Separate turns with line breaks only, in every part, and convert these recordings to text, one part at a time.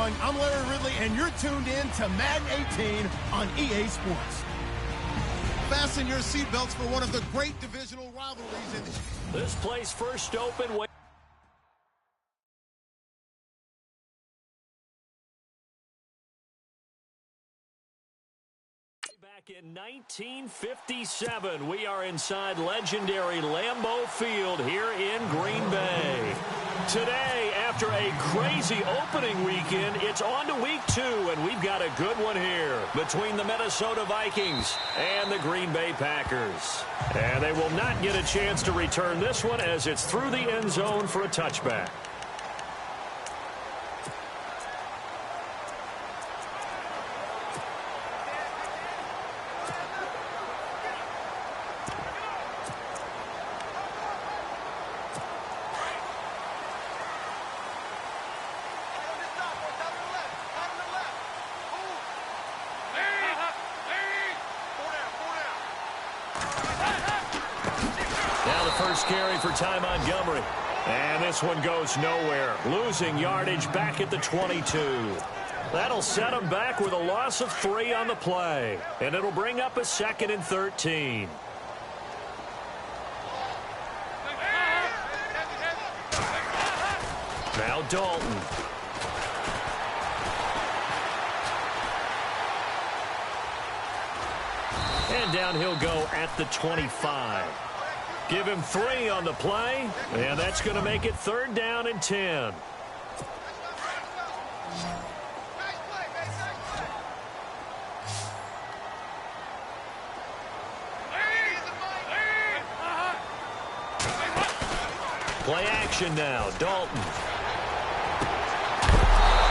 everyone. I'm Larry Ridley, and you're tuned in to Madden 18 on EA Sports. Fasten your seatbelts for one of the great divisional rivalries in
this place first open. Back in 1957, we are inside legendary Lambeau Field here in Green Bay. Today, after a crazy opening weekend, it's on to week 2, and we've got a good one here between the Minnesota Vikings and the Green Bay Packers. And they will not get a chance to return this one as it's through the end zone for a touchback. First carry for Ty Montgomery. And this one goes nowhere. Losing yardage back at the 22. That'll set him back with a loss of 3 on the play. And it'll bring up a 2nd and 13. Now Dalton. And down he'll go at the 25. Give him 3 on the play, and that's going to make it 3rd down and 10. Play action now, Dalton.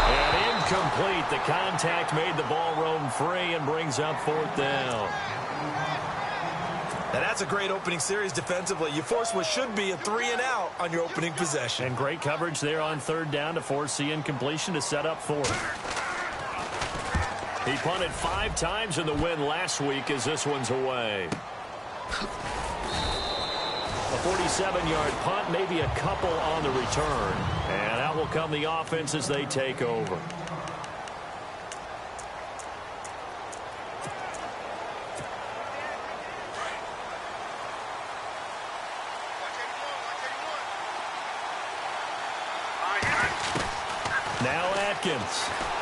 And incomplete. The contact made the ball roam free and brings up 4th down.
And that's a great opening series defensively. You force what should be a 3-and-out on your opening possession.
And great coverage there on 3rd down to force the incompletion to set up 4th. He punted 5 times in the win last week as this one's away. A 47-yard punt, maybe a couple on the return. And out will come the offense as they take over.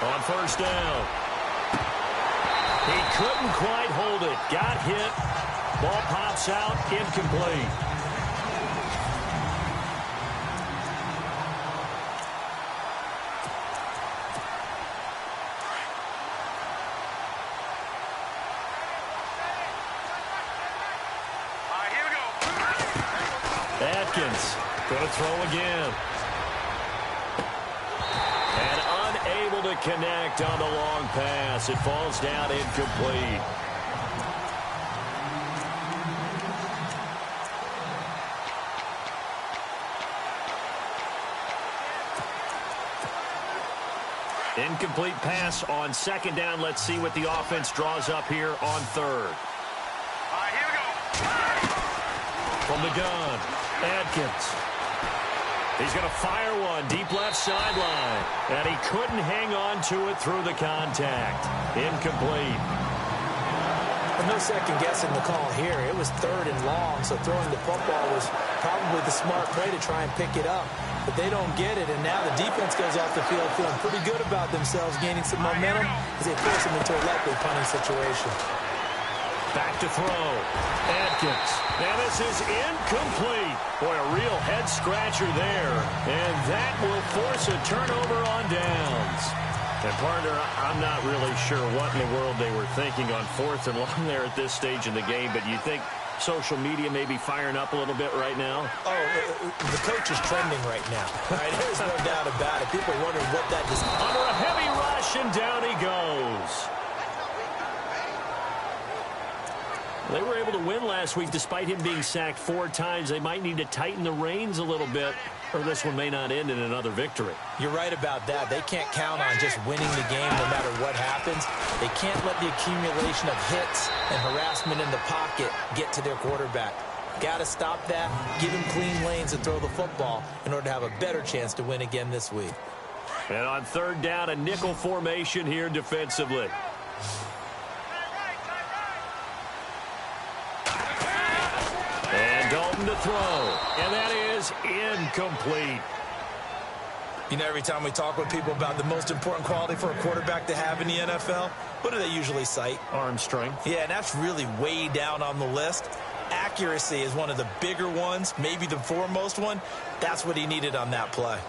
On 1st down. He couldn't quite hold it. Got hit. Ball pops out. Incomplete.
Here we go.
Atkins going to throw again. To connect on the long pass. It falls down incomplete. Incomplete pass on 2nd down. Let's see what the offense draws up here on 3rd.
Here we go.
From the gun, Atkins. He's going to fire one deep left sideline. And he couldn't hang on to it through the contact. Incomplete.
No second guessing the call here. It was 3rd and long, so throwing the football was probably the smart play to try and pick it up. But they don't get it, and now the defense goes off the field feeling pretty good about themselves, gaining some momentum as they force them into a likely punting situation.
Back to throw. Atkins. Now this is incomplete. Boy, a real head-scratcher there. And that will force a turnover on downs. And, partner, I'm not really sure what in the world they were thinking on 4th and long there at this stage in the game. But you think social media may be firing up a little bit right now?
Oh, the coach is trending right now. Right? There's no doubt about it. People are wondering what that is.
Under a heavy rush, and down he goes. They were able to win last week despite him being sacked 4 times. They might need to tighten the reins a little bit, or this one may not end in another victory.
You're right about that. They can't count on just winning the game no matter what happens. They can't let the accumulation of hits and harassment in the pocket get to their quarterback. Got to stop that, give him clean lanes to throw the football in order to have a better chance to win again this week.
And on third down, a nickel formation here defensively. And Dalton to throw. And that is incomplete.
You know, every time we talk with people about the most important quality for a quarterback to have in the NFL, what do they usually cite?
Arm strength.
Yeah, and that's really way down on the list. Accuracy is one of the bigger ones, maybe the foremost one. That's what he needed on that play.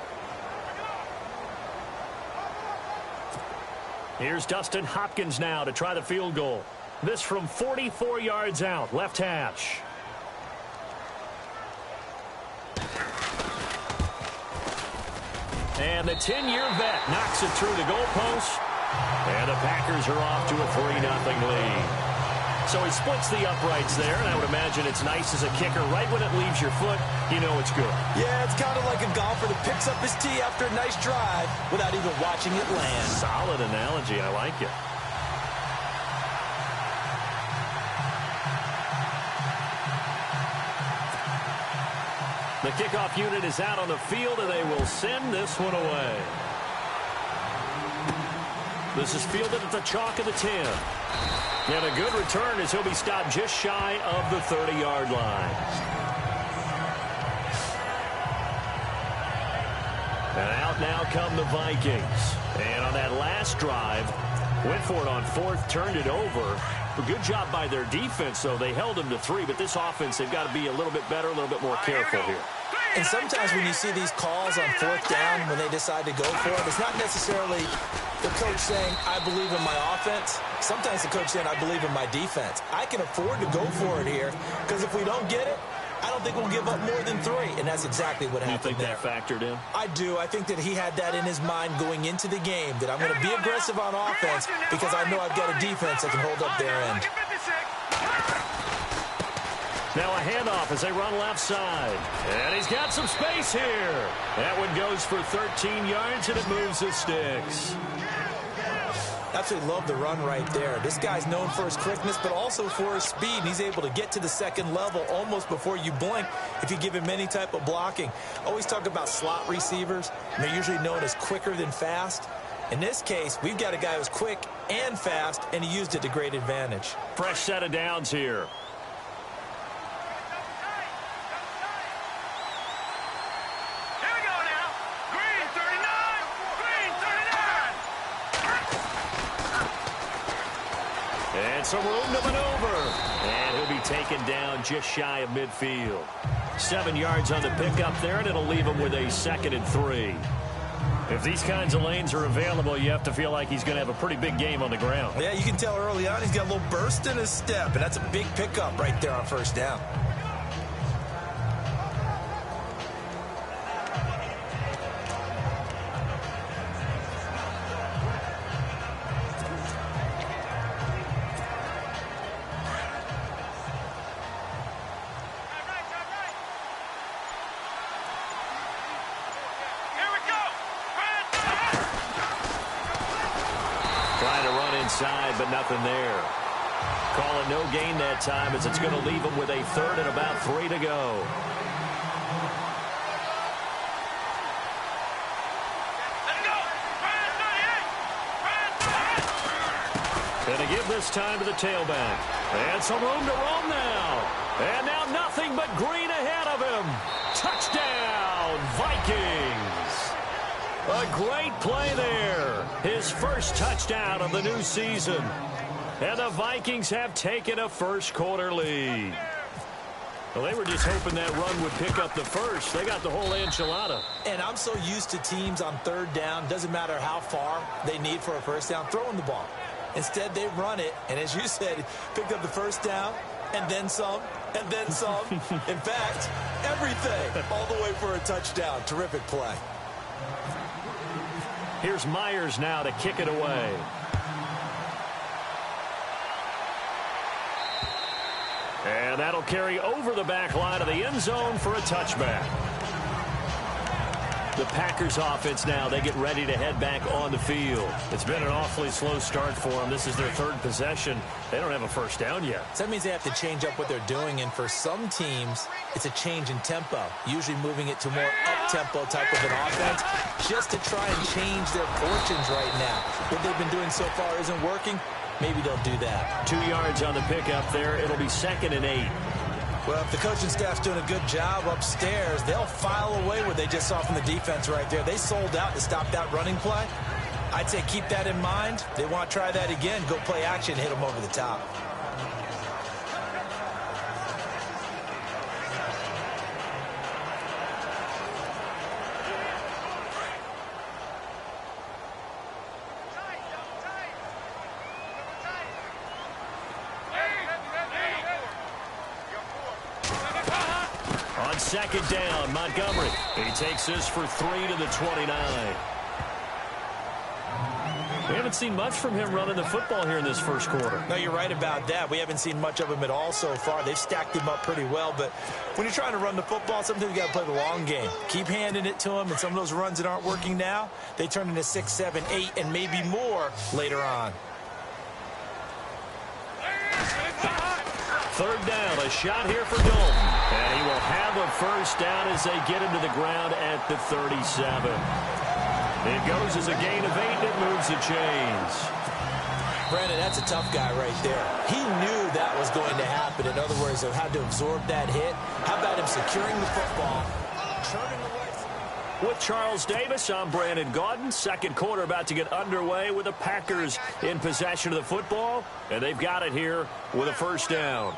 Here's Dustin Hopkins now to try the field goal. This from 44 yards out, left hash. And the 10-year vet knocks it through the goalpost. And the Packers are off to a 3-0 lead. So he splits the uprights there, and I would imagine it's nice as a kicker. Right when it leaves your foot, you know it's good.
Yeah, it's kind of like a golfer that picks up his tee after a nice drive without even watching it land.
Solid analogy. I like it. The kickoff unit is out on the field, and they will send this one away. This is fielded at the chalk of the 10. And a good return as he'll be stopped just shy of the 30-yard line. And out now come the Vikings. And on that last drive, went for it on fourth, turned it over. A good job by their defense, though. They held them to 3, but this offense, they've got to be a little bit better, a little bit more careful here.
And sometimes when you see these calls on fourth down, when they decide to go for it, it's not necessarily the coach saying, I believe in my offense. Sometimes the coach saying, I believe in my defense. I can afford to go for it here, because if we don't get it, I don't think we'll give up more than 3. And that's exactly what happened there.
You think that factored in?
I do. I think that he had that in his mind going into the game, that I'm going to be aggressive on offense because I know I've got a defense that can hold up their end.
Now a handoff as they run left side. And he's got some space here. That one goes for 13 yards, and it moves the sticks.
Absolutely love the run right there. This guy's known for his quickness, but also for his speed. And he's able to get to the second level almost before you blink if you give him any type of blocking. Always talk about slot receivers. And they're usually known as quicker than fast. In this case, we've got a guy who's quick and fast, and he used it to great advantage.
Fresh set of downs here. Some room to maneuver. And he'll be taken down just shy of midfield. 7 yards on the pickup there, and it'll leave him with a 2nd and 3. If these kinds of lanes are available, you have to feel like he's going to have a pretty big game on the ground.
Yeah, you can tell early on he's got a little burst in his step, and that's a big pickup right there on first down.
But nothing there. Calling no gain that time as it's going to leave him with a 3rd and about 3 to go. And to give this time to the tailback. And some room to roam now. And now nothing but green ahead of him. Touchdown, Vikings. A great play there. His first touchdown of the new season. And the Vikings have taken a first-quarter lead. Well, they were just hoping that run would pick up the first. They got the whole enchilada.
And I'm so used to teams on third down, doesn't matter how far they need for a first down, throwing the ball. Instead, they run it, and as you said, picked up the first down, and then some, and then some. In fact, everything, all the way for a touchdown. Terrific play.
Here's Myers now to kick it away. And that'll carry over the back line of the end zone for a touchback. The Packers offense now, they get ready to head back on the field. It's been an awfully slow start for them. This is their third possession. They don't have a first down yet.
So that means they have to change up what they're doing, and for some teams, it's a change in tempo, usually moving it to more up-tempo type of an offense, just to try and change their fortunes right now. What they've been doing so far isn't working. Maybe they'll do that.
2 yards on the pickup there. It'll be 2nd and 8.
Well, if the coaching staff's doing a good job upstairs, they'll file away what they just saw from the defense right there. They sold out to stop that running play. I'd say keep that in mind. They want to try that again. Go play action, hit them over the top.
On 2nd down, Montgomery. He takes this for 3 to the 29. We haven't seen much from him running the football here in this first quarter.
No, you're right about that. We haven't seen much of him at all so far. They've stacked him up pretty well, but when you're trying to run the football, sometimes you got to play the long game. Keep handing it to him, and some of those runs that aren't working now, they turn into 6, 7, 8, and maybe more later on.
3rd down, a shot here for Dalton. And he will have a first down as they get him to the ground at the 37. It goes as a gain of 8, and it moves the chains.
Brandon, that's a tough guy right there. He knew that was going to happen. In other words, he had to absorb that hit. How about him securing the football, turning the right.
With Charles Davis, I'm Brandon Gaudin. Second quarter about to get underway with the Packers in possession of the football. And they've got it here with a first down.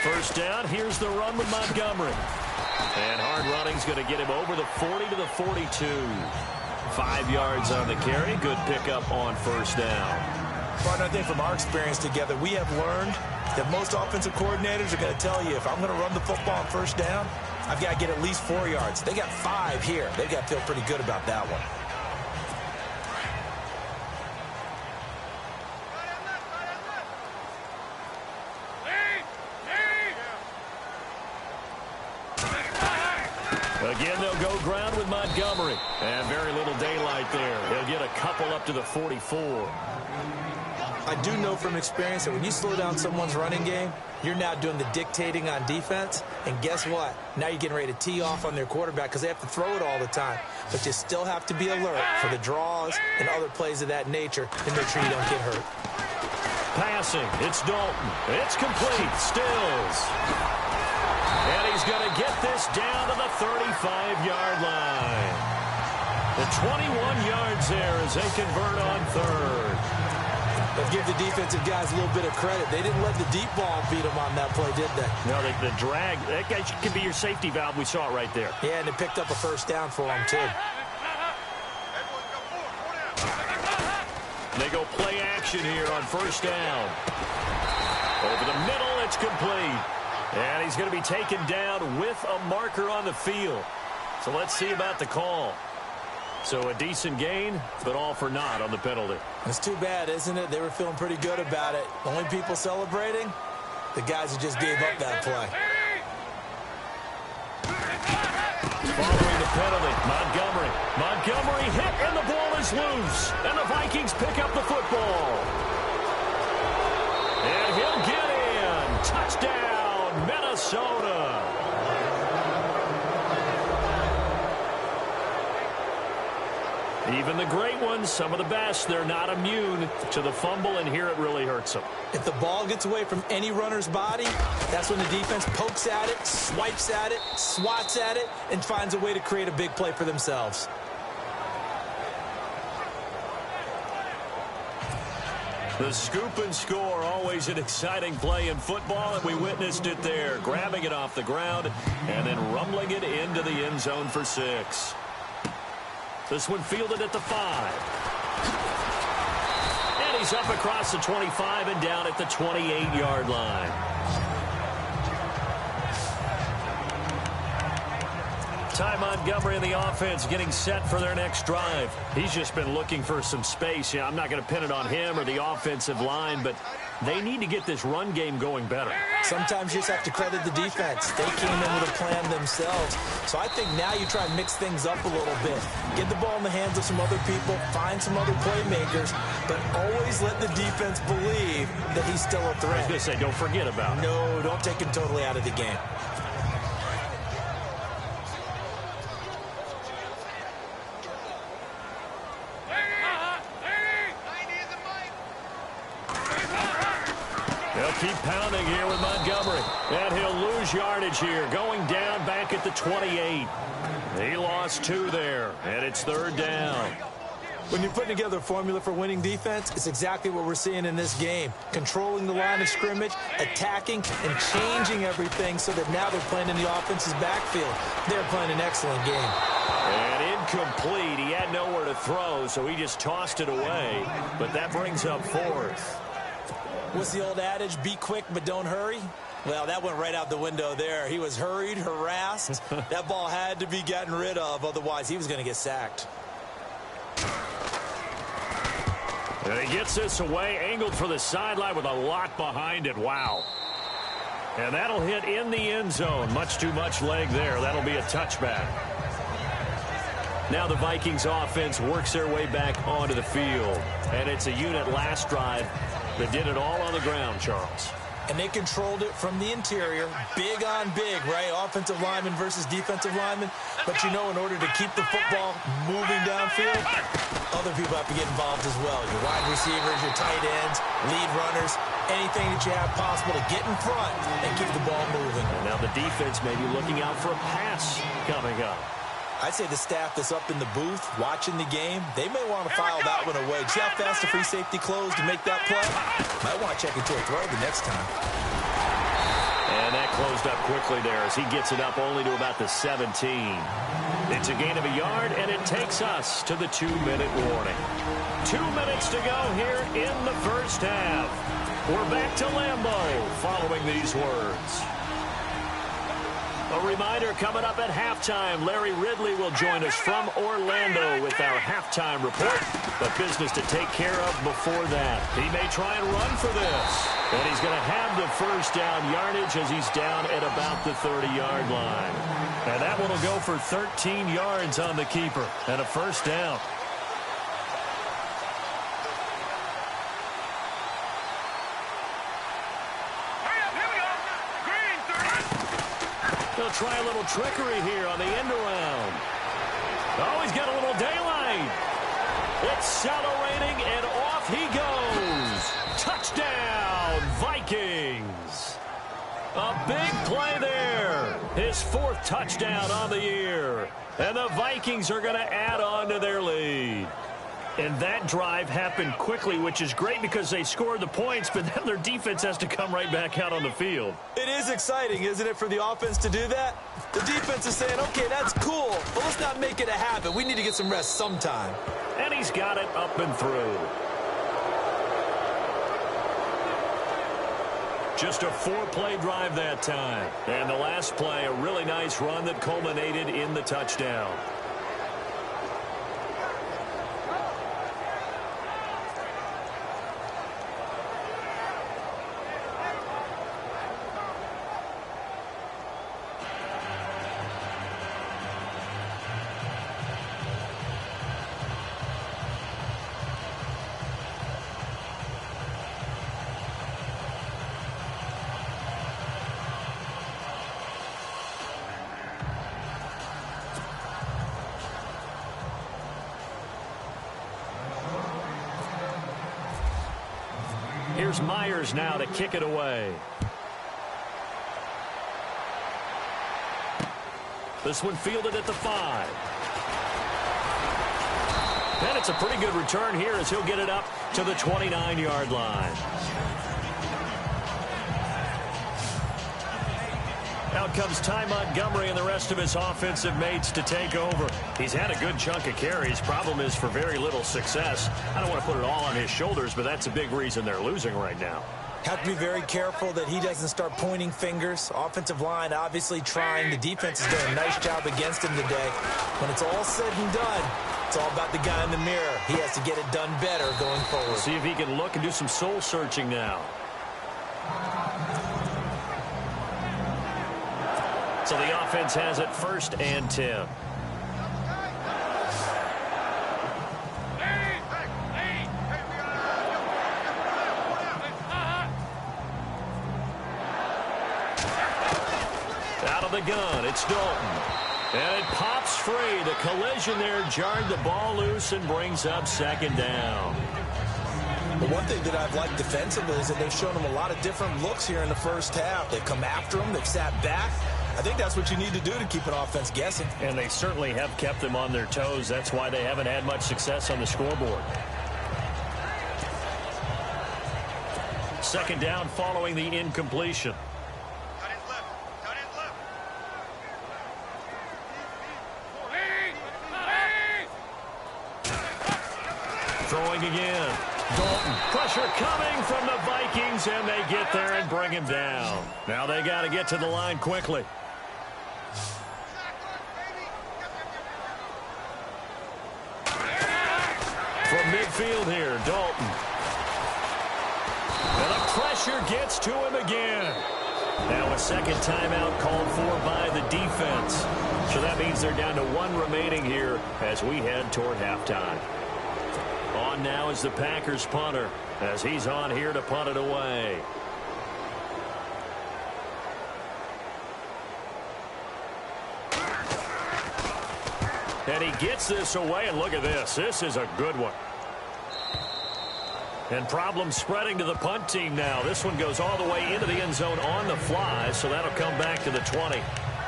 First down, here's the run with Montgomery. And hard running's going to get him over the 40 to the 42. 5 yards on the carry. Good pickup on first down.
Partner, I think from our experience together, we have learned that most offensive coordinators are going to tell you, if I'm going to run the football on first down, I've got to get at least 4 yards. They got 5 here. They've got to feel pretty good about that one.
Again, they'll go ground with Montgomery. And very little daylight there. He'll get a couple up to the 44.
I do know from experience that when you slow down someone's running game, you're now doing the dictating on defense. And guess what? Now you're getting ready to tee off on their quarterback because they have to throw it all the time. But you still have to be alert for the draws and other plays of that nature and make sure you don't get hurt.
Passing. It's Dalton. It's complete. Stills. And he's going to get this down to the 35-yard line. The 21 yards there as they convert on third.
But give the defensive guys a little bit of credit. They didn't let the deep ball beat them on that play, did they?
No, the drag, that guy could be your safety valve. We saw it right there.
Yeah, and they picked up a first down for them, too.
They go play action here on first down. Over the middle, it's complete. And he's going to be taken down with a marker on the field. So let's see about the call. So a decent gain, but all for naught on the penalty.
It's too bad, isn't it? They were feeling pretty good about it. Only people celebrating, the guys who just gave up that play.
Following the penalty, Montgomery. Montgomery hit, and the ball is loose. And the Vikings pick up the football. And he'll get in. Touchdown, Minnesota. Even the great ones, some of the best, they're not immune to the fumble, and here it really hurts them.
If the ball gets away from any runner's body, that's when the defense pokes at it, swipes at it, swats at it, and finds a way to create a big play for themselves.
The scoop and score, always an exciting play in football, and we witnessed it there, grabbing it off the ground and then rumbling it into the end zone for 6. This one fielded at the 5. And he's up across the 25 and down at the 28-yard line. Ty Montgomery in the offense getting set for their next drive. He's just been looking for some space. Yeah, I'm not going to pin it on him or the offensive line, but they need to get this run game going better.
Sometimes you just have to credit the defense. They came in with a plan themselves. So I think now you try and mix things up a little bit. Get the ball in the hands of some other people, find some other playmakers, but always let the defense believe that he's still a threat.
I was going to say, don't forget about it.
No, don't take him totally out of the game.
They'll keep pounding here with Montgomery. And he'll lose yardage here, going down back at the 28. He lost 2 there, and it's 3rd down.
When you're putting together a formula for winning defense, it's exactly what we're seeing in this game. Controlling the line of scrimmage, attacking, and changing everything so that now they're playing in the offense's backfield. They're playing an excellent game.
And incomplete. He had nowhere to throw, so he just tossed it away. But that brings up 4th.
What's the old adage? Be quick, but don't hurry? Well, that went right out the window there. He was hurried, harassed. That ball had to be gotten rid of, otherwise he was going to get sacked.
And he gets this away, angled for the sideline with a lot behind it. Wow. And that'll hit in the end zone. Much too much leg there. That'll be a touchback. Now the Vikings offense works their way back onto the field. And it's a unit last drive that did it all on the ground, Charles.
And they controlled it from the interior. Big on big, right? Offensive lineman versus defensive lineman. But you know, in order to keep the football moving downfield, other people have to get involved as well. Your wide receivers, your tight ends, lead runners, anything that you have possible to get in front and keep the ball moving.
And now the defense may be looking out for a pass coming up.
I'd say the staff that's up in the booth watching the game, they may want to file that one away. See how fast the free safety closed to make that play? Might want to check into a throw the next time.
And that closed up quickly there as he gets it up only to about the 17. It's a gain of a yard, and it takes us to the 2-minute warning. 2 minutes to go here in the first half. We're back to Lambeau following these words. A reminder, coming up at halftime, Larry Ridley will join us from Orlando with our halftime report. But business to take care of before that. He may try and run for this. And he's going to have the first down yardage as he's down at about the 30-yard line. And that one will go for 13 yards on the keeper and a first down. He'll try a little trickery here on the end around. Oh, he's got a little daylight. Accelerating, and off he goes. Touchdown, Vikings. A big play there. His 4th touchdown on the year. And the Vikings are going to add on to their lead. And that drive happened quickly, which is great because they scored the points, but then their defense has to come right back out on the field.
It is exciting, isn't it, for the offense to do that? The defense is saying, okay, that's cool, but let's not make it a habit. We need to get some rest sometime.
And he's got it up and through. Just a 4-play drive that time. And the last play, a really nice run that culminated in the touchdown. Here's Myers now to kick it away. This one fielded at the 5. And it's a pretty good return here as he'll get it up to the 29-yard line. Out comes Ty Montgomery and the rest of his offensive mates to take over. He's had a good chunk of carries. Problem is for very little success. I don't want to put it all on his shoulders, but that's a big reason they're losing right now.
Have to be very careful that he doesn't start pointing fingers. Offensive line obviously trying. The defense has done a nice job against him today. When it's all said and done, it's all about the guy in the mirror. He has to get it done better going forward.
See if he can look and do some soul searching now. So the offense has it 1st and 10. Out of the gun, it's Dalton. And it pops free. The collision there jarred the ball loose and brings up 2nd down.
The one thing that I've liked defensively is that they've shown them a lot of different looks here in the first half. They've come after them. They've sat back. I think that's what you need to do to keep an offense guessing.
And they certainly have kept them on their toes. That's why they haven't had much success on the scoreboard. 2nd down following the incompletion. Throwing again. Dalton. Pressure coming from the Vikings, and they get there and bring him down. Now they got to get to the line quickly. From midfield here, Dalton. And the pressure gets to him again. Now a 2nd timeout called for by the defense. So that means they're down to 1 remaining here as we head toward halftime. On now is the Packers punter as he's on here to punt it away. And he gets this away, and look at this. This is a good one. And problems spreading to the punt team now. This one goes all the way into the end zone on the fly, so that'll come back to the 20.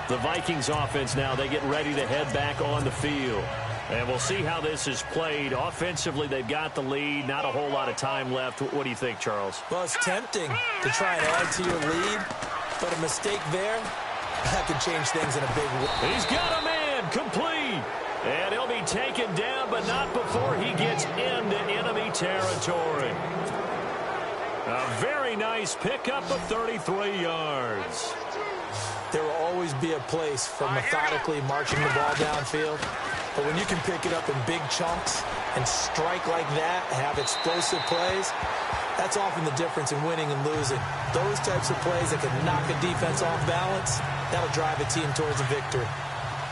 The Vikings offense now, they get ready to head back on the field. And we'll see how this is played. Offensively, they've got the lead. Not a whole lot of time left. What do you think, Charles?
Well, it's tempting to try and add to your lead, but a mistake there, that could change things in a big way.
He's got a man complete. And he'll be taken down, but not before he gets into enemy territory. A very nice pickup of 33 yards.
There will always be a place for methodically marching the ball downfield. But when you can pick it up in big chunks and strike like that, have explosive plays, that's often the difference in winning and losing. Those types of plays that can knock a defense off balance, that'll drive a team towards a victory.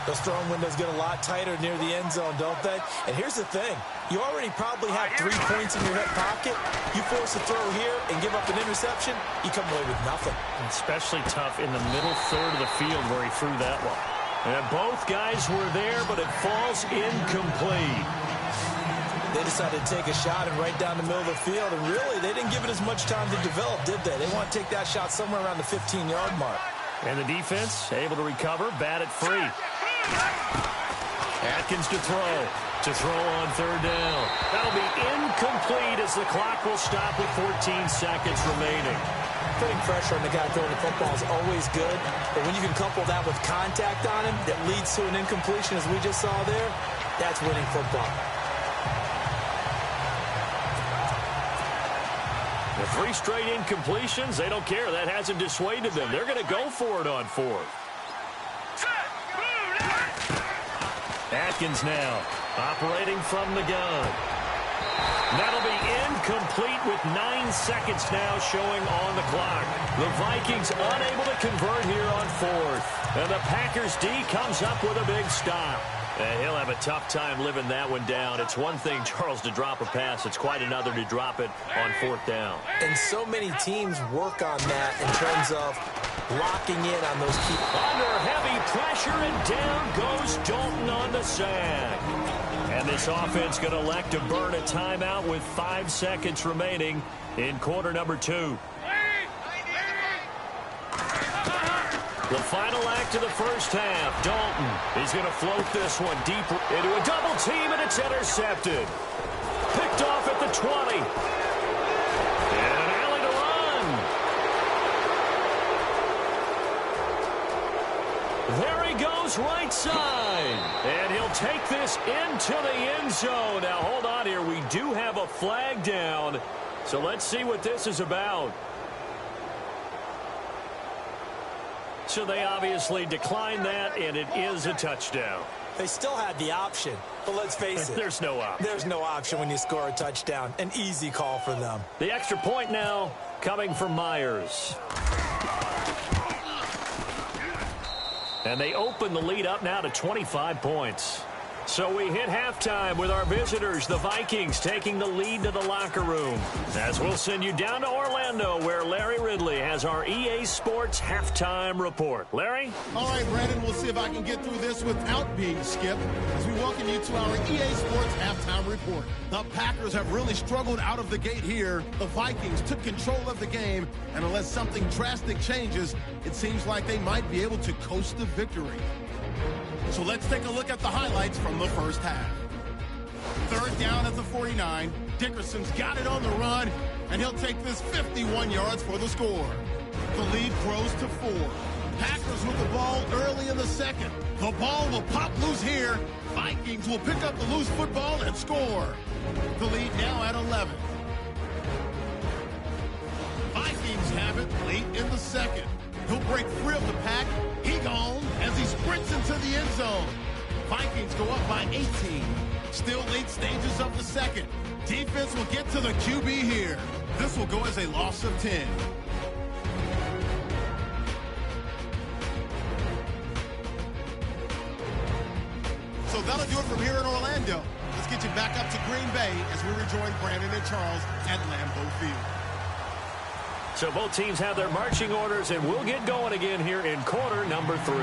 Those throwing windows get a lot tighter near the end zone, don't they? And here's the thing. You already probably have 3 points in your hip pocket. You force a throw here and give up an interception, you come away with nothing.
Especially tough in the middle third of the field where he threw that one. And both guys were there, but it falls incomplete.
They decided to take a shot and right down the middle of the field, and really, they didn't give it as much time to develop, did they? They want to take that shot somewhere around the 15-yard mark.
And the defense able to recover, bat it free. Atkins to throw on 3rd down. That'll be incomplete as the clock will stop with 14 seconds remaining.
Putting pressure on the guy throwing the football is always good, but when you can couple that with contact on him that leads to an incompletion as we just saw there, that's winning football.
The 3 straight incompletions, they don't care. That hasn't dissuaded them. They're going to go for it on 4th. Atkins now operating from the gun. That'll be incomplete with 9 seconds now showing on the clock. The Vikings unable to convert here on 4th. And the Packers D comes up with a big stop. And he'll have a tough time living that one down. It's one thing, Charles, to drop a pass. It's quite another to drop it on 4th down.
And so many teams work on that in terms of locking in on those key.
Under heavy pressure, and down goes Dalton on the sack. And this offense going to elect to burn a timeout with 5 seconds remaining in quarter number 2. The final act of the first half. Dalton is going to float this one deep into a double team, and it's intercepted. Picked off at the 20. And an alley to run. There he goes right side. And he'll take this into the end zone. Now, hold on here. We do have a flag down. So let's see what this is about. So they obviously declined that, and it is a touchdown.
They still had the option, but let's face it.
There's no option.
There's no option when you score a touchdown. An easy call for them.
The extra point now coming from Myers. And they open the lead up now to 25 points. So we hit halftime with our visitors, the Vikings, taking the lead to the locker room. As we'll send you down to Orlando, where Larry Ridley has our EA Sports halftime report. Larry?
All right, Brandon, we'll see if I can get through this without being skipped as we welcome you to our EA Sports halftime report. The Packers have really struggled out of the gate here. The Vikings took control of the game, and unless something drastic changes, it seems like they might be able to coast to victory. So let's take a look at the highlights from the first half. Third down at the 49. Dickerson's got it on the run, and he'll take this 51 yards for the score. The lead grows to 4. Packers with the ball early in the second. The ball will pop loose here. Vikings will pick up the loose football and score. The lead now at 11. Vikings have it late in the second. He'll break free of the pack. He gone as he sprints into the end zone. Vikings go up by 18. Still late stages of the second. Defense will get to the QB here. This will go as a loss of 10. So that'll do it from here in Orlando. Let's get you back up to Green Bay as we rejoin Brandon and Charles at Lambeau Field.
So both teams have their marching orders, and we'll get going again here in quarter number 3.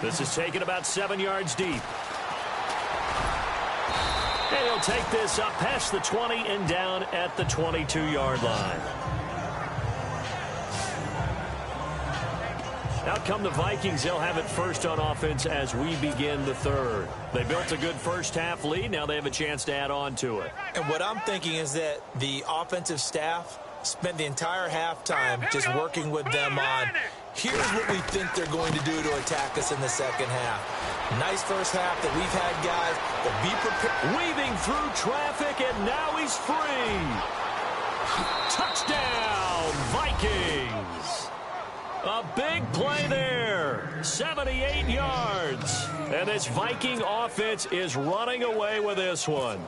This is taken about 7 yards deep. And he'll take this up past the 20 and down at the 22-yard line. Out come the Vikings. They'll have it first on offense as we begin the third. They built a good first-half lead. Now they have a chance to add on to it.
And what I'm thinking is that the offensive staff spent the entire halftime just working with them on, here's what we think they're going to do to attack us in the second half. Nice first half that we've had, guys, but be prepared.
Weaving through traffic, and now he's free. Touchdown, Vikings. A big play there, 78 yards. And this Viking offense is running away with this one.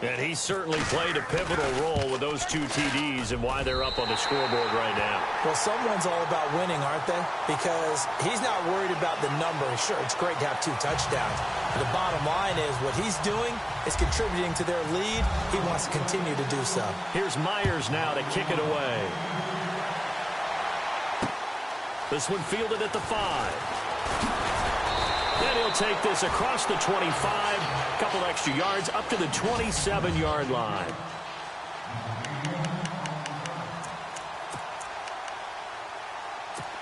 And he certainly played a pivotal role with those 2 TDs and why they're up on the scoreboard right now.
Well, someone's all about winning, aren't they? Because he's not worried about the number. Sure, it's great to have 2 touchdowns. But the bottom line is what he's doing is contributing to their lead. He wants to continue to do so.
Here's Myers now to kick it away. This one fielded at the 5. Then he'll take this across the 25, a couple extra yards, up to the 27-yard line.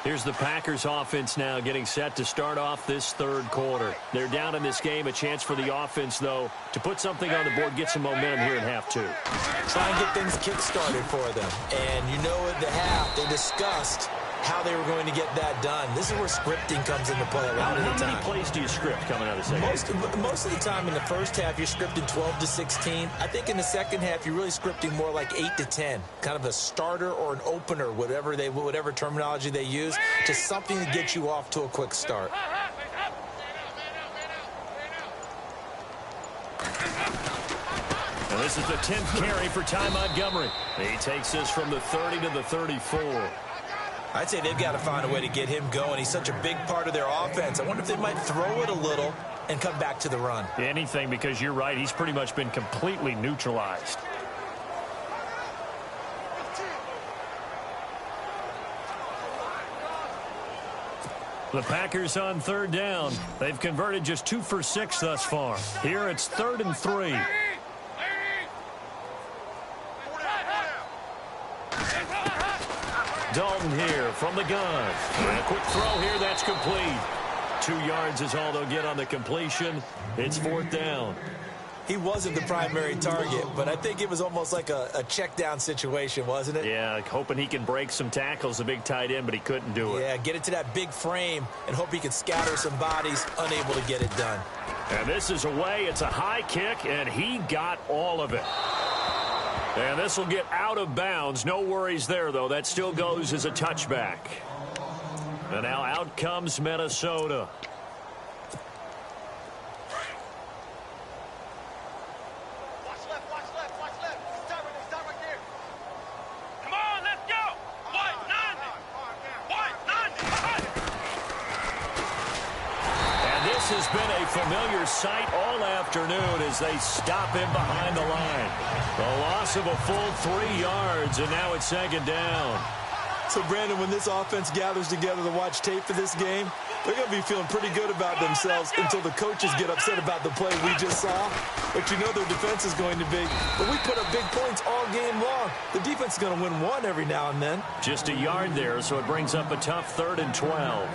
Here's the Packers offense now getting set to start off this third quarter. They're down in this game. A chance for the offense, though, to put something on the board, get some momentum here in half 2.
Try and get things kick-started for them. And you know at the half, they discussed how they were going to get that done. This is where scripting comes into play a lot of the time.
How many plays do you script coming out of the second half?
Most of the time in the first half, you're scripting 12 to 16. I think in the second half, you're really scripting more like 8 to 10. Kind of a starter or an opener, whatever terminology they use, just something to get you off to a quick start.
And this is the 10th carry for Ty Montgomery. He takes this from the 30 to the 34.
I'd say they've got to find a way to get him going. He's such a big part of their offense. I wonder if they might throw it a little and come back to the run.
Anything, because you're right. He's pretty much been completely neutralized. The Packers on third down. They've converted just 2 for 6 thus far. Here it's 3rd and 3. Dalton here from the gun. And a quick throw here, that's complete. 2 yards is all they'll get on the completion. It's 4th down.
He wasn't the primary target, but I think it was almost like a check down situation, wasn't it?
Yeah, hoping he can break some tackles, a big tight end, but he couldn't do it.
Yeah, get it to that big frame and hope he can scatter some bodies, unable to get it done.
And this is away. It's a high kick, and he got all of it. And this will get out of bounds. No worries there, though. That still goes as a touchback. And now out comes Minnesota. familiar sight all afternoon as they stop him behind the line. A loss of a full 3 yards, and now it's second down.
So, Brandon, when this offense gathers together to watch tape for this game, they're going to be feeling pretty good about themselves until the coaches get upset about the play we just saw. But you know their defense is going to be. But we put up big points all game long. The defense is going to win one every now and then.
Just a yard there, so it brings up a tough 3rd and 12.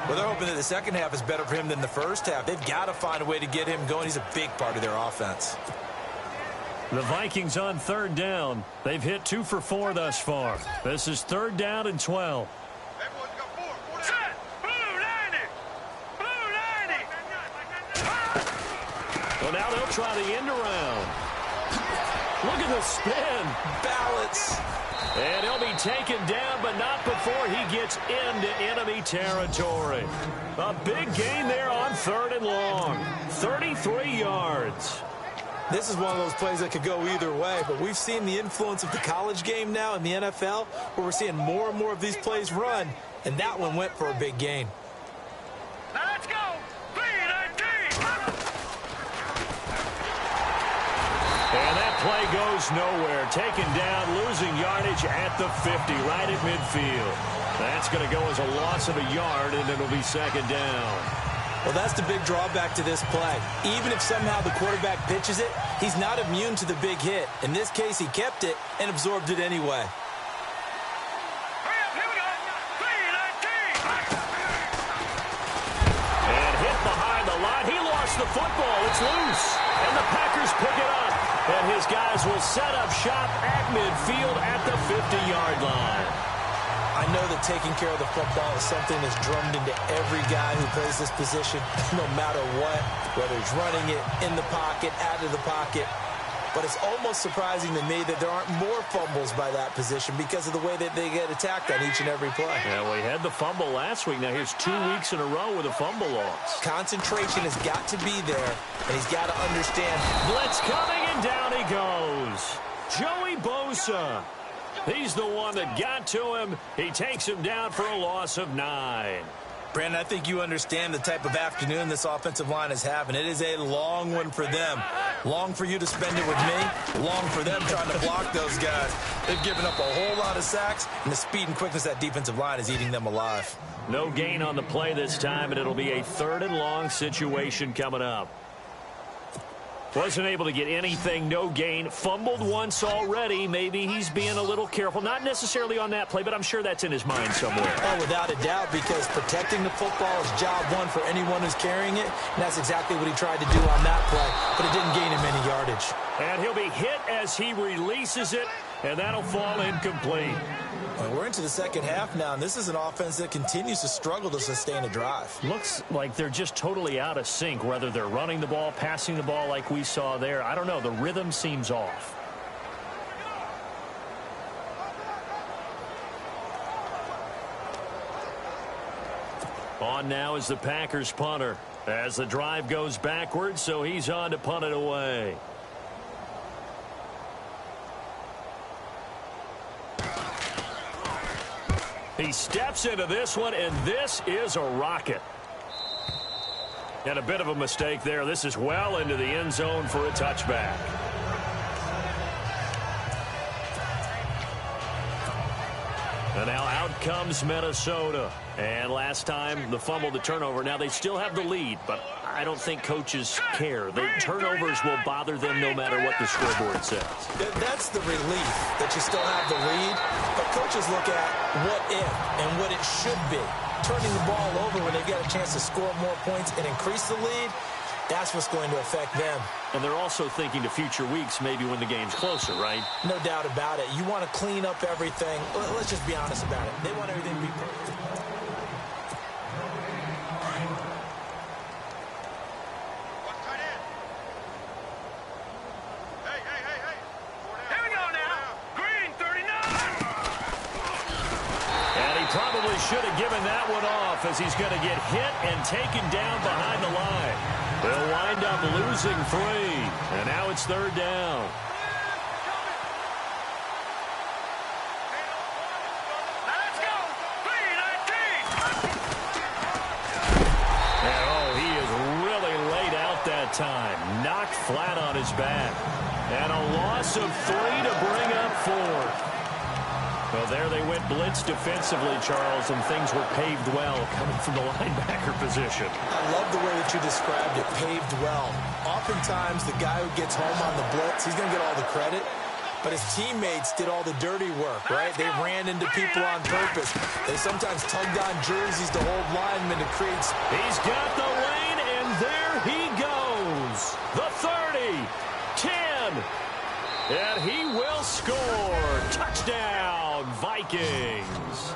Well, they're hoping that the second half is better for him than the first half. They've got to find a way to get him going. He's a big part of their offense.
The Vikings on 3rd down. They've hit 2 for 4 thus far. This is 3rd down and 12.
Everyone's got 4. Set. Blue 90. Blue 90.
Well, now they'll try the end around. Look at the spin.
Balance.
And he'll be taken down, but not before he gets into enemy territory. A big gain there on 3rd and long. 33 yards.
This is one of those plays that could go either way, but we've seen the influence of the college game now in the NFL, where we're seeing more and more of these plays run, and that one went for a big gain.
Let's go.
And that play goes nowhere. Taken down, losing yardage at the 50, right at midfield. That's going to go as a loss of a yard, and it'll be second down.
Well, that's the big drawback to this play. Even if somehow the quarterback pitches it, he's not immune to the big hit. In this case, he kept it and absorbed it anyway.
And hit behind the line. He lost the football. It's loose. And the Packers pick it up. And his guys will set up shop at midfield at the 50-yard line.
I know that taking care of the football is something that's drummed into every guy who plays this position, no matter what, whether he's running it, in the pocket, out of the pocket. But it's almost surprising to me that there aren't more fumbles by that position because of the way that they get attacked on each and every play.
Yeah, we had the fumble last week. Now here's 2 weeks in a row with a fumble loss.
Concentration has got to be there, and he's got to understand.
Blitz coming, and down he goes. Joey Bosa. He's the one that got to him. He takes him down for a loss of 9.
Brandon, I think you understand the type of afternoon this offensive line is having. It is a long one for them. Long for you to spend it with me. Long for them trying to block those guys. They've given up a whole lot of sacks, and the speed and quickness of that defensive line is eating them alive.
No gain on the play this time, and it'll be a 3rd and long situation coming up. Wasn't able to get anything, no gain. Fumbled once already. Maybe he's being a little careful. Not necessarily on that play, but I'm sure that's in his mind somewhere.
Oh, without a doubt, because protecting the football is job one for anyone who's carrying it. And that's exactly what he tried to do on that play, but it didn't gain him any yardage.
And he'll be hit as he releases it, and that'll fall incomplete.
Well, we're into the second half now, and this is an offense that continues to struggle to sustain a drive.
Looks like they're just totally out of sync, whether they're running the ball, passing the ball like we saw there. I don't know. The rhythm seems off. On now is the Packers punter as the drive goes backwards, so he's on to punt it away. He steps into this one, and this is a rocket. And a bit of a mistake there. This is well into the end zone for a touchback. And now out comes Minnesota. And last time, the fumble, the turnover. Now, they still have the lead, but I don't think coaches care. The turnovers will bother them no matter what the scoreboard says.
That's the relief that you still have the lead, but coaches look at what if and what it should be. Turning the ball over when they've got a chance to score more points and increase the lead, that's what's going to affect them.
And they're also thinking to future weeks, maybe when the game's closer, right?
No doubt about it. You want to clean up everything. Let's just be honest about it. They want everything to be perfect.
Should have given that one off as he's going to get hit and taken down behind the line. They'll wind up losing 3, and now it's 3rd down.
Let's go. And
And oh, he is really knocked flat on his back. And a loss of 3 to bring up 4. Well, there they went blitz defensively, Charles, and things were paved well coming from the linebacker position.
I love the way that you described it, paved well. Oftentimes, the guy who gets home on the blitz, he's going to get all the credit, but his teammates did all the dirty work, right? They ran into people on purpose. They sometimes tugged on jerseys to hold linemen to create.
He's got the lane, and there he goes. The 30, 10, and he will score. Touchdown, Vikings.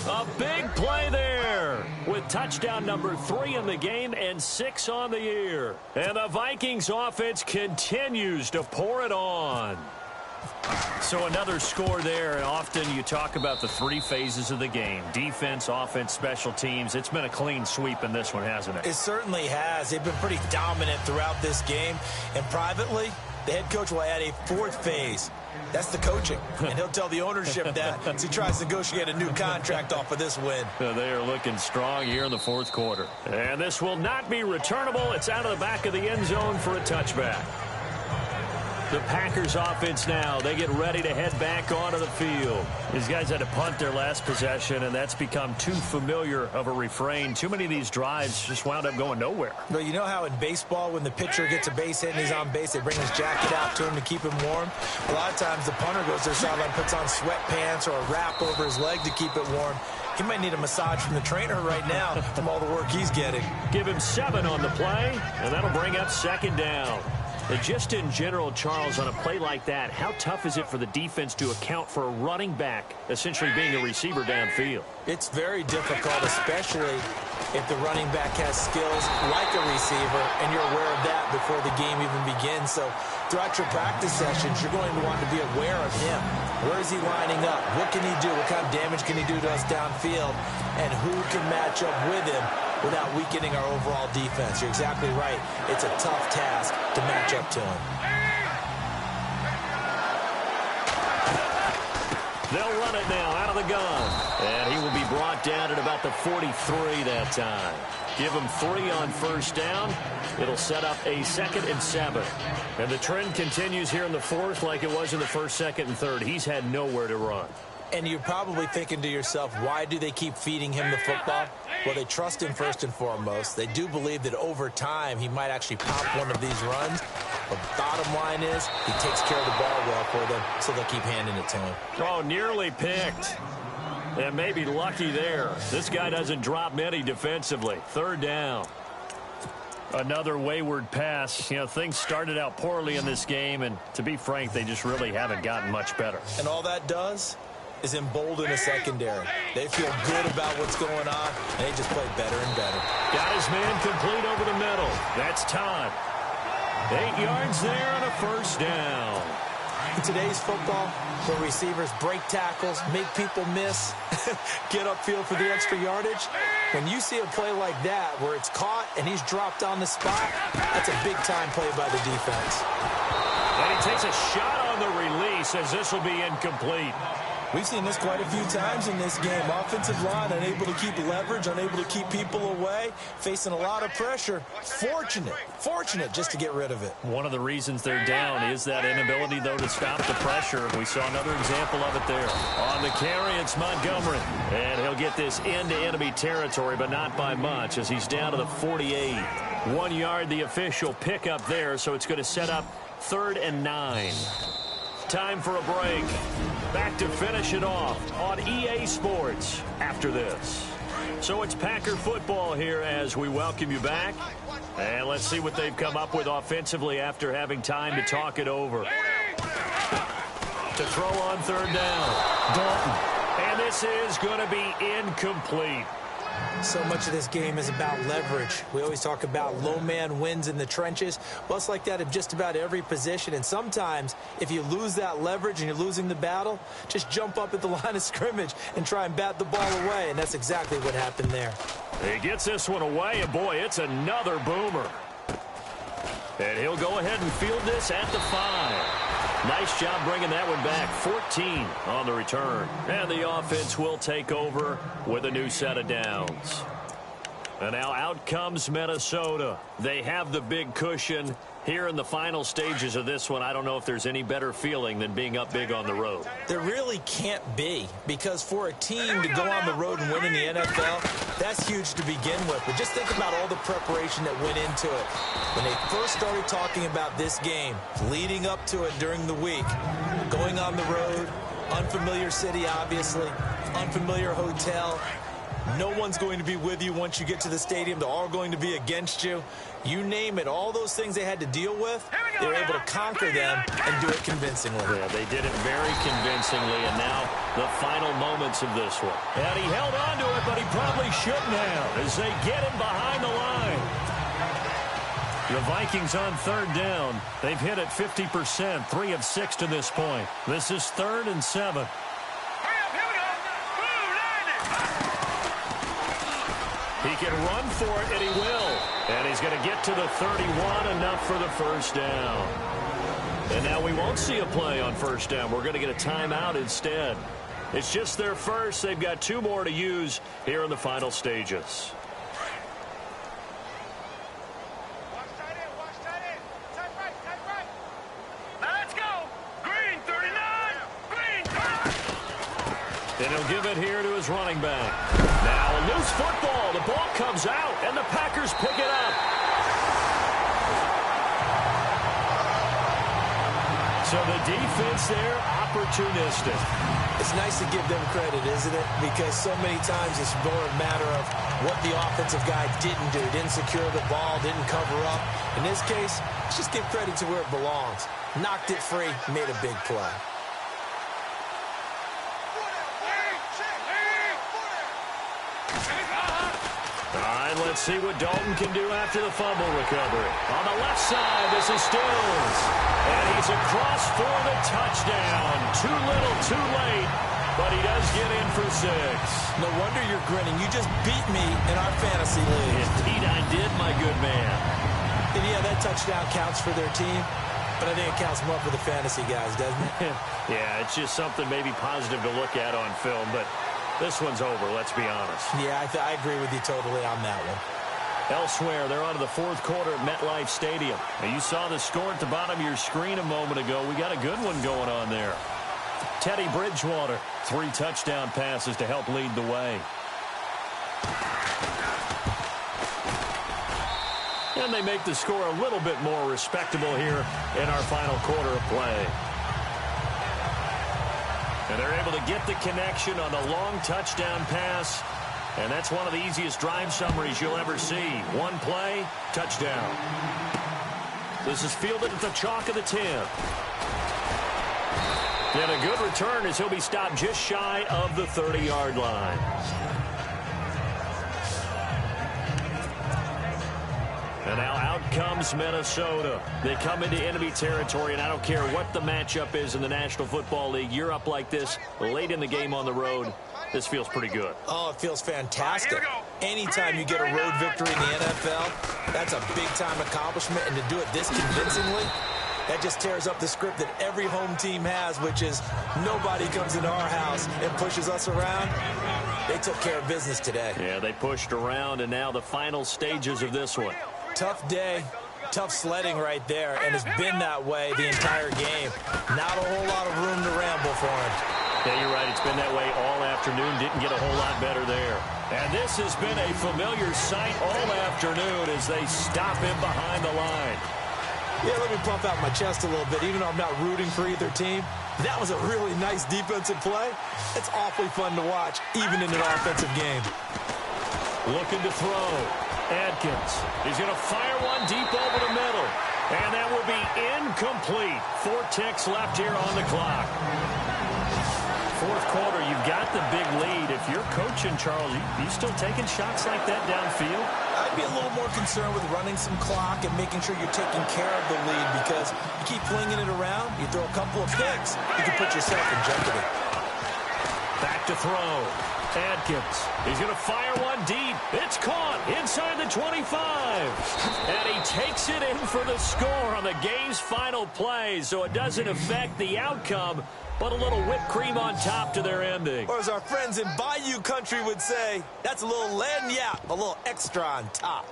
A big play there with touchdown number 3 in the game and 6 on the year. And the Vikings offense continues to pour it on. So another score there, and often you talk about the 3 phases of the game. Defense, offense, special teams. It's been a clean sweep in this one, hasn't it?
It certainly has. They've been pretty dominant throughout this game. And privately, the head coach will add a 4th phase. That's the coaching. And he'll tell the ownership that as he tries to negotiate a new contract off of this win.
They are looking strong here in the 4th quarter. And this will not be returnable. It's out of the back of the end zone for a touchback. The Packers offense now, they get ready to head back onto the field. These guys had to punt their last possession, and that's become too familiar of a refrain. Too many of these drives just wound up going nowhere.
Well, you know how in baseball, when the pitcher gets a base hit and he's on base, they bring his jacket out to him to keep him warm? A lot of times the punter goes to the sideline, puts on sweatpants or a wrap over his leg to keep it warm. He might need a massage from the trainer right now from all the work he's getting.
Give him 7 on the play, and that'll bring up 2nd down. And just in general, Charles, on a play like that, how tough is it for the defense to account for a running back essentially being a receiver downfield?
It's very difficult, especially if the running back has skills like a receiver, and you're aware of that before the game even begins. So throughout your practice sessions, you're going to want to be aware of him. Where is he lining up? What can he do? What kind of damage can he do to us downfield? And who can match up with him without weakening our overall defense? You're exactly right. It's a tough task to match up to him.
They'll run it now out of the gun. And he will be brought down at about the 43 that time. Give him 3 on 1st down. It'll set up a 2nd and 7. And the trend continues here in the 4th like it was in the 1st, 2nd, and 3rd. He's had nowhere to run.
And you're probably thinking to yourself, why do they keep feeding him the football? Well, they trust him first and foremost. They do believe that over time he might actually pop one of these runs. But bottom line is he takes care of the ball well for them, so they'll keep handing it to him.
Oh, nearly picked. And maybe lucky there. This guy doesn't drop many defensively. 3rd down. Another wayward pass. You know, things started out poorly in this game, and to be frank, they just really haven't gotten much better.
And all that does is embolden a secondary. They feel good about what's going on, and they just play better and better.
Got his man complete over the middle. That's Todd. 8 yards there on a 1st down.
In today's football, where receivers break tackles, make people miss, get upfield for the extra yardage, when you see a play like that where it's caught and he's dropped on the spot, that's a big-time play by the defense.
And he takes a shot on the release as this will be incomplete.
We've seen this quite a few times in this game. Offensive line unable to keep leverage, unable to keep people away, facing a lot of pressure. Fortunate just to get rid of it.
One of the reasons they're down is that inability, though, to stop the pressure. We saw another example of it there. On the carry, it's Montgomery. And he'll get this into enemy territory, but not by much, as he's down to the 48. 1 yard, the official pickup there, so it's going to set up 3rd and 9. Time for a break. Back to finish it off on EA Sports after this. So it's Packer football here as we welcome you back. And let's see what they've come up with offensively after having time to talk it over. To throw on 3rd down, Dalton. And this is going to be incomplete.
So much of this game is about leverage. We always talk about low man wins in the trenches. Well, it's like that at just about every position. And sometimes, if you lose that leverage and you're losing the battle, just jump up at the line of scrimmage and try and bat the ball away. And that's exactly what happened there.
He gets this one away, and boy, it's another boomer. And he'll go ahead and field this at the 5. Nice job bringing that one back. 14 on the return. And the offense will take over with a new set of downs. And now out comes Minnesota. They have the big cushion, Here in the final stages of this one, I don't know if there's any better feeling than being up big on the road.
There really can't be, because for a team to go on the road and win in the NFL, that's huge to begin with. But just think about all the preparation that went into it. When they first started talking about this game, leading up to it during the week, going on the road, unfamiliar city, obviously, unfamiliar hotel. No one's going to be with you once you get to the stadium. They're all going to be against you. You name it, all those things they had to deal with, they were able to conquer them and do it convincingly.
Yeah, they did it very convincingly, and now the final moments of this one. And he held on to it, but he probably shouldn't have as they get him behind the line. The Vikings on third down. They've hit it 50%, 3 of 6 to this point. This is 3rd and 7. He can run for it, and he will. And he's going to get to the 31, enough for the first down. And now we won't see a play on first down. We're going to get a timeout instead. It's just their first. They've got 2 more to use here in the final stages.
Let's go. Green 39. Green 39.
And he'll give it here to his running back. Now a loose football. The ball comes out, and the Packers pick it up. So the defense there, opportunistic.
It's nice to give them credit, isn't it? Because so many times it's more a matter of what the offensive guy didn't do. Didn't secure the ball, didn't cover up. In this case, let's just give credit to where it belongs. Knocked it free, made a big play.
Let's see what Dalton can do after the fumble recovery. On the left side, this is Stills. And he's across for the touchdown. Too little, too late. But he does get in for 6.
No wonder you're grinning. You just beat me in our fantasy league.
Indeed I did, my good man.
And yeah, that touchdown counts for their team. But I think it counts more for the fantasy guys, doesn't it?
Yeah, it's just something maybe positive to look at on film. But this one's over, let's be honest.
Yeah, I agree with you totally on that one.
Elsewhere, they're on to the 4th quarter at MetLife Stadium. Now, you saw the score at the bottom of your screen a moment ago. We got a good one going on there. Teddy Bridgewater, 3 touchdown passes to help lead the way. And they make the score a little bit more respectable here in our final quarter of play. And they're able to get the connection on the long touchdown pass. And that's one of the easiest drive summaries you'll ever see. One play, touchdown. This is fielded at the chalk of the 10. And a good return as he'll be stopped just shy of the 30-yard line. And now out comes Minnesota. They come into enemy territory, and I don't care what the matchup is in the National Football League. You're up like this late in the game on the road. This feels pretty good.
Oh, it feels fantastic. Anytime you get a road victory in the NFL, that's a big-time accomplishment. And to do it this convincingly, that just tears up the script that every home team has, which is nobody comes into our house and pushes us around. They took care of business today.
Yeah, they pushed around, and now the final stages of this one.
Tough day, tough sledding right there, and it's been that way the entire game. Not a whole lot of room to ramble for him.
Yeah, you're right. It's been that way all afternoon. Didn't get a whole lot better there. And this has been a familiar sight all afternoon as they stop him behind the line.
Yeah, let me pump out my chest a little bit. Even though I'm not rooting for either team, that was a really nice defensive play. It's awfully fun to watch, even in an offensive game.
Looking to throw. Adkins. He's going to fire one deep over the middle. And that will be incomplete. 4 ticks left here on the clock. 4th quarter, you've got the big lead. If you're coaching, Charles, you still taking shots like that downfield?
I'd be a little more concerned with running some clock and making sure you're taking care of the lead, because you keep flinging it around, you throw a couple of picks, you can put yourself in jeopardy.
Back to throw. Adkins. He's going to fire one deep. It's caught inside the 25. And he takes it in for the score on the game's final play, so it doesn't affect the outcome, but a little whipped cream on top to their ending.
Or as our friends in Bayou Country would say, that's a little lagniappe, a little extra on top.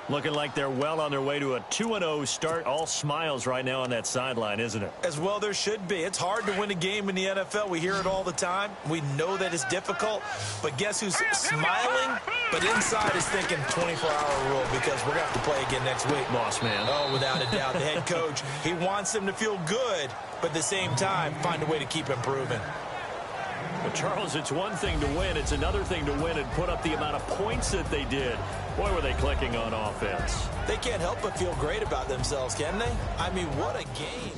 Looking like they're well on their way to a 2-0 start. All smiles right now on that sideline, isn't it?
As well there should be. It's hard to win a game in the NFL. We hear it all the time. We know that it's difficult. But guess who's smiling? But inside is thinking 24-hour rule because we're going to have to play again next week.
Boss man.
Oh, without a doubt. The head coach, he wants them to feel good, but at the same time, find a way to keep improving.
But, Charles, it's one thing to win. It's another thing to win and put up the amount of points that they did. Boy, were they clicking on offense.
They can't help but feel great about themselves, can they? I mean, what a game.